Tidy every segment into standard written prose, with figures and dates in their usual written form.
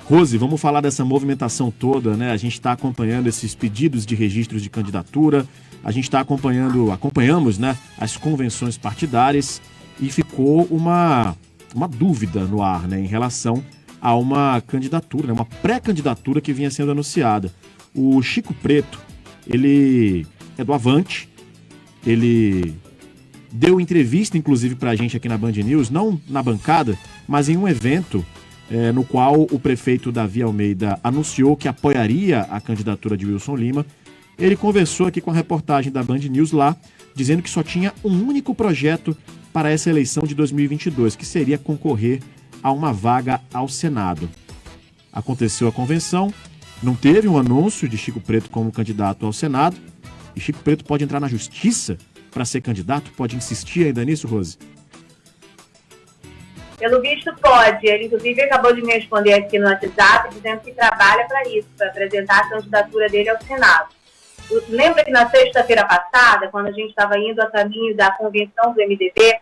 Rose, vamos falar dessa movimentação toda, né? A gente está acompanhando esses pedidos de registros de candidatura, a gente está acompanhamos, né, as convenções partidárias e ficou uma dúvida no ar, né, em relação a uma candidatura, né, uma pré-candidatura que vinha sendo anunciada. O Chico Preto, ele é do Avante, ele deu entrevista, inclusive, pra gente aqui na Band News, não na bancada, mas em um evento no qual o prefeito Davi Almeida anunciou que apoiaria a candidatura de Wilson Lima. Ele conversou aqui com a reportagem da Band News lá, dizendo que só tinha um único projeto para essa eleição de 2022, que seria concorrer a uma vaga ao Senado. Aconteceu a convenção, não teve um anúncio de Chico Preto como candidato ao Senado, e Chico Preto pode entrar na justiça para ser candidato? Pode insistir ainda nisso, Rose? Pelo visto, pode. Ele, inclusive, acabou de me responder aqui no WhatsApp, dizendo que trabalha para isso, para apresentar a candidatura dele ao Senado. Lembra que na sexta-feira passada, quando a gente estava indo a caminho da convenção do MDB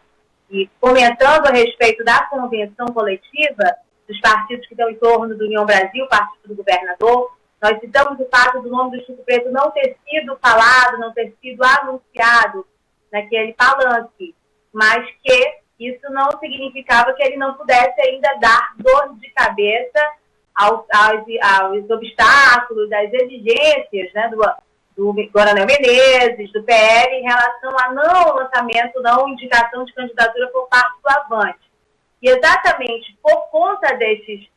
e comentando a respeito da convenção coletiva dos partidos que estão em torno do União Brasil, partido do governador, nós citamos o fato do nome do Chico Preto não ter sido falado, não ter sido anunciado naquele palanque, mas que isso não significava que ele não pudesse ainda dar dor de cabeça aos obstáculos, às exigências, né, do Coronel Menezes, do PL, em relação a não lançamento, não indicação de candidatura por parte do Avante. E exatamente por conta desses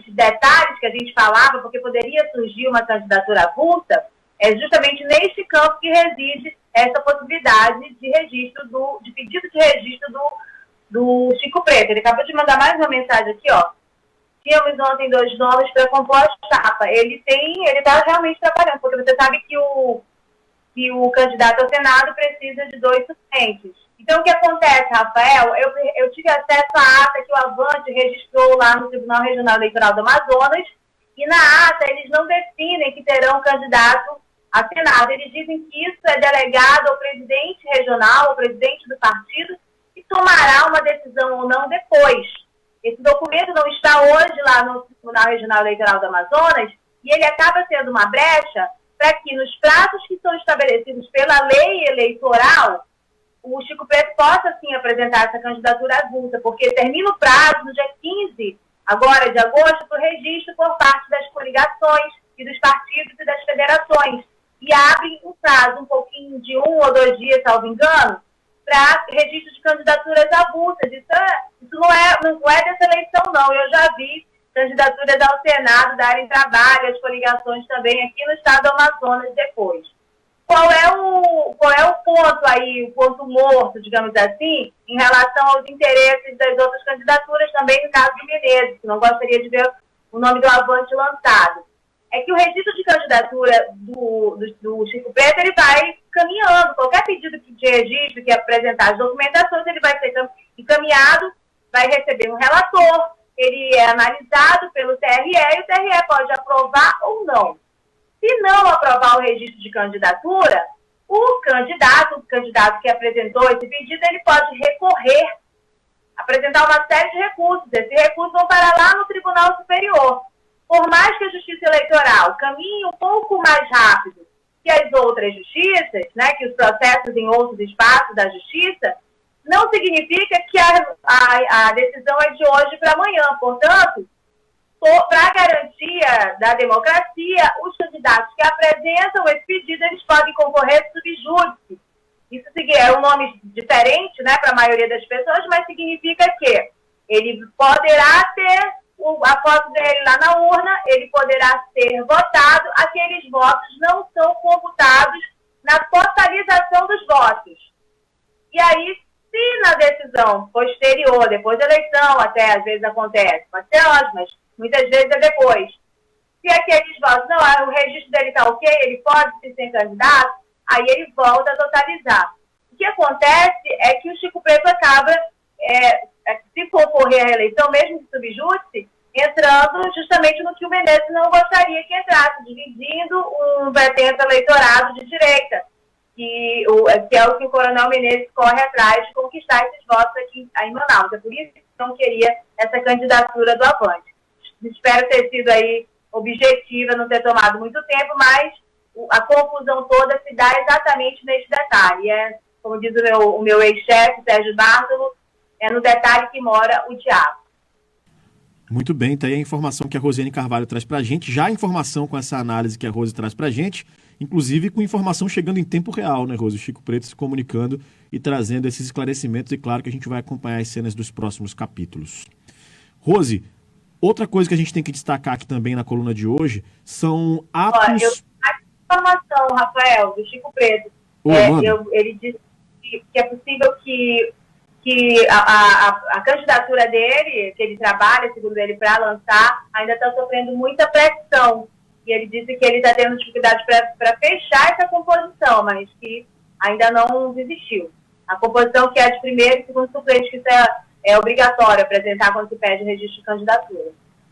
detalhes que a gente falava, porque poderia surgir uma candidatura avulsa, é justamente neste campo que reside essa possibilidade de registro, de pedido de registro do Chico Preto. Ele acabou de mandar mais uma mensagem aqui, ó. Tínhamos ontem 2 nomes para compor a chapa. Ele está realmente trabalhando, porque você sabe que o candidato ao Senado precisa de 2 suplentes. Então, o que acontece, Rafael? Eu tive acesso à ata que o Avante registrou lá no Tribunal Regional Eleitoral do Amazonas, e na ata eles não definem que terão candidato a Senado. Eles dizem que isso é delegado ao presidente regional, ao presidente do partido, e tomará uma decisão ou não depois. Esse documento não está hoje lá no Tribunal Regional Eleitoral do Amazonas, e ele acaba sendo uma brecha para que, nos prazos que são estabelecidos pela lei eleitoral, o Chico Preto possa, sim, apresentar essa candidatura avulsa, porque termina o prazo no dia 15, agora de agosto, para o registro por parte das coligações e dos partidos e das federações. E abre um prazo, um pouquinho de 1 ou 2 dias, salvo engano, para registro de candidaturas avulsas. Isso não é dessa eleição, não. Eu já vi candidaturas ao Senado darem trabalho, as coligações também aqui no estado do Amazonas depois. Qual é o ponto aí, o ponto morto, digamos assim, em relação aos interesses das outras candidaturas, também no caso do Menezes, que não gostaria de ver o nome do Avante lançado? É que o registro de candidatura do Chico Preto, ele vai caminhando. Qualquer pedido de registro que apresentar as documentações, ele vai ser encaminhado, vai receber um relator, ele é analisado pelo TRE e o TRE pode aprovar ou não. Se não aprovar o registro de candidatura, o candidato que apresentou esse pedido, ele pode recorrer, apresentar uma série de recursos. Esses recursos vão para lá no Tribunal Superior. Por mais que a Justiça Eleitoral caminhe um pouco mais rápido que as outras justiças, né, que os processos em outros espaços da Justiça, não significa que a decisão é de hoje para amanhã. Portanto, para a garantia da democracia, os candidatos que apresentam esse pedido, eles podem concorrer subjúdice. Isso é um nome diferente, né, para a maioria das pessoas, mas significa que ele poderá ter a foto dele lá na urna, ele poderá ser votado, aqueles votos não são computados na totalização dos votos. E aí, se na decisão posterior, depois da eleição, até às vezes acontece, pode ser antes, mas muitas vezes é depois, se aqueles votos, não, o registro dele está ok, ele pode ser candidato, aí ele volta a totalizar. O que acontece é que o Chico Preto acaba, se concorrer à reeleição, mesmo que subjúdice, entrando justamente no que o Menezes não gostaria que entrasse, dividindo um pretento eleitorado de direita, que é o que o Coronel Menezes corre atrás de conquistar esses votos aqui em Manaus. É por isso que não queria essa candidatura do Avante. espero ter sido aí objetiva, não ter tomado muito tempo, mas a confusão toda se dá exatamente nesse detalhe. Como diz o meu ex-chefe, Sérgio Bartolo, é no detalhe que mora o diabo. Muito bem, tá aí a informação que a Rosiane Carvalho traz pra gente, já a informação com essa análise que a Rose traz pra gente, inclusive com informação chegando em tempo real, né, Rose? O Chico Preto se comunicando e trazendo esses esclarecimentos, e claro que a gente vai acompanhar as cenas dos próximos capítulos. Rose, outra coisa que a gente tem que destacar aqui também na coluna de hoje são atos... Olha, eu tenho informação, Rafael, do Chico Preto. Ele disse que é possível que a candidatura dele, que ele trabalha, segundo ele, para lançar, ainda está sofrendo muita pressão. E ele disse que ele está tendo dificuldade para fechar essa composição, mas que ainda não desistiu. A composição que é de primeiro e segundo suplente, que isso é obrigatório apresentar quando se pede registro de candidatura.